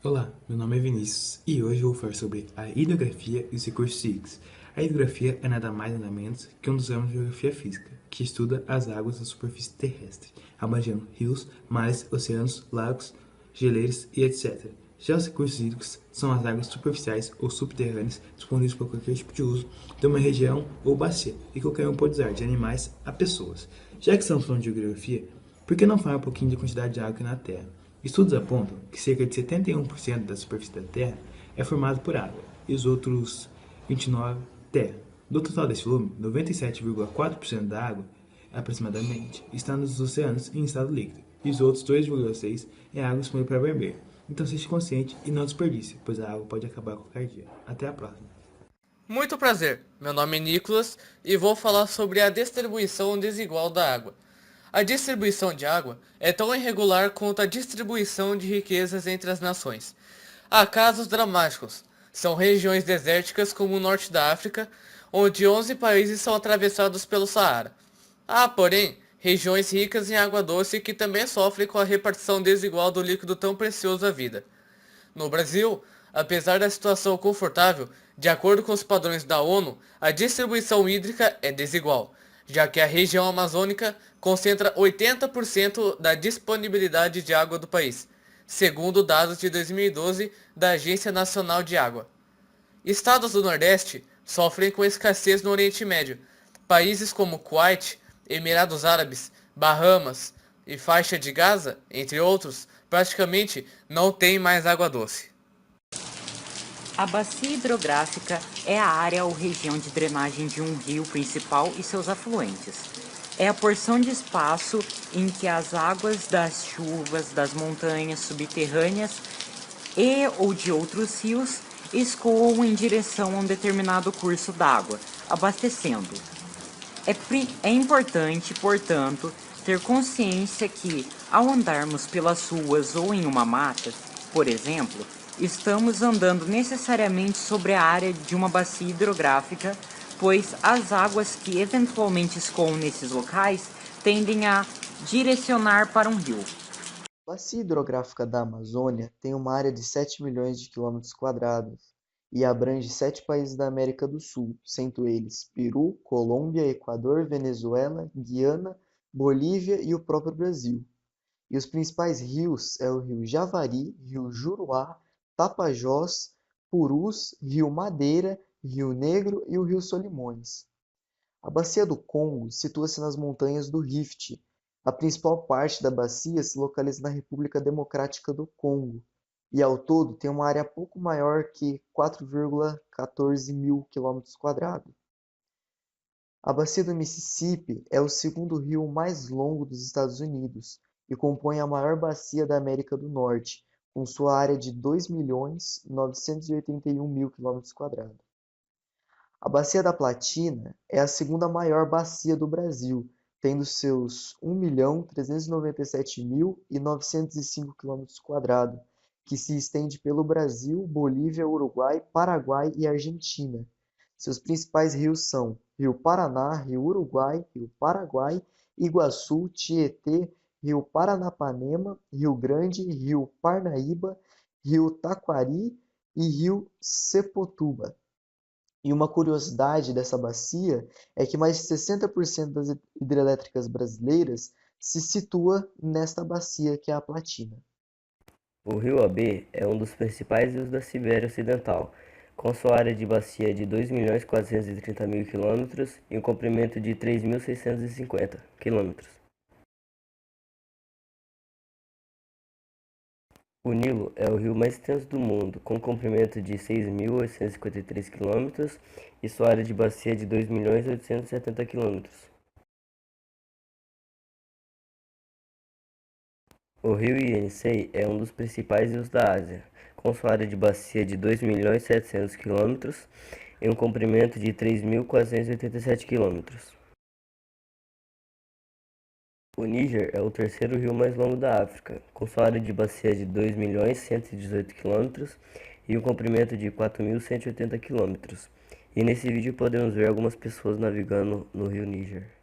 Olá, meu nome é Vinícius e hoje eu vou falar sobre a hidrografia e os recursos hídricos. A hidrografia é nada mais nada menos que um dos ramos de geografia física, que estuda as águas da superfície terrestre, abrangendo rios, mares, oceanos, lagos, geleiros e etc. Já os recursos hídricos são as águas superficiais ou subterrâneas disponíveis para qualquer tipo de uso de uma região ou bacia, e qualquer um pode usar, de animais a pessoas. Já que estamos falando de geografia, por que não falar um pouquinho da quantidade de água na Terra? Estudos apontam que cerca de 71% da superfície da Terra é formado por água e os outros 29% terra. Do total desse volume, 97,4% da água, aproximadamente, está nos oceanos em estado líquido e os outros 2,6% é água disponível para beber. Então seja consciente e não desperdice, pois a água pode acabar a qualquer dia. Até a próxima. Muito prazer, meu nome é Nicolas e vou falar sobre a distribuição desigual da água. A distribuição de água é tão irregular quanto a distribuição de riquezas entre as nações. Há casos dramáticos. São regiões desérticas como o norte da África, onde 11 países são atravessados pelo Saara. Há, porém, regiões ricas em água doce que também sofrem com a repartição desigual do líquido tão precioso à vida. No Brasil, apesar da situação confortável, de acordo com os padrões da ONU, a distribuição hídrica é desigual, já que a região amazônica concentra 80% da disponibilidade de água do país, segundo dados de 2012 da Agência Nacional de Água. Estados do Nordeste sofrem com escassez no Oriente Médio. Países como Kuwait, Emirados Árabes, Bahamas e Faixa de Gaza, entre outros, praticamente não têm mais água doce. A bacia hidrográfica é a área ou região de drenagem de um rio principal e seus afluentes. É a porção de espaço em que as águas das chuvas, das montanhas subterrâneas e ou de outros rios escoam em direção a um determinado curso d'água, abastecendo. É importante, portanto, ter consciência que, ao andarmos pelas ruas ou em uma mata, por exemplo, estamos andando necessariamente sobre a área de uma bacia hidrográfica, pois as águas que eventualmente escoam nesses locais tendem a direcionar para um rio. A Bacia Hidrográfica da Amazônia tem uma área de 7 milhões de quilômetros quadrados e abrange 7 países da América do Sul, sendo eles Peru, Colômbia, Equador, Venezuela, Guiana, Bolívia e o próprio Brasil. E os principais rios é o rio Javari, rio Juruá, Tapajós, Purus, rio Madeira, rio Negro e o rio Solimões. A Bacia do Congo situa-se nas montanhas do Rift. A principal parte da bacia se localiza na República Democrática do Congo, e ao todo tem uma área pouco maior que 4,14 mil km². A Bacia do Mississippi é o segundo rio mais longo dos Estados Unidos e compõe a maior bacia da América do Norte, com sua área de 2.981.000 km². A Bacia da Platina é a segunda maior bacia do Brasil, tendo seus 1.397.905 km², que se estende pelo Brasil, Bolívia, Uruguai, Paraguai e Argentina. Seus principais rios são Rio Paraná, Rio Uruguai, Rio Paraguai, Iguaçu, Tietê, Rio Paranapanema, Rio Grande, Rio Parnaíba, Rio Taquari e Rio Sepotuba. E uma curiosidade dessa bacia é que mais de 60% das hidrelétricas brasileiras se situa nesta bacia que é a Platina. O rio Abê é um dos principais rios da Sibéria Ocidental, com sua área de bacia de 2.430.000 km e um comprimento de 3.650 km. O Nilo é o rio mais extenso do mundo, com um comprimento de 6.853 km e sua área de bacia de 2.870 km. O rio Ienisei é um dos principais rios da Ásia, com sua área de bacia de 2.700.000 km e um comprimento de 3.487 km. O Níger é o terceiro rio mais longo da África, com sua área de bacia de 2.118 km e um comprimento de 4.180 km. E nesse vídeo podemos ver algumas pessoas navegando no rio Níger.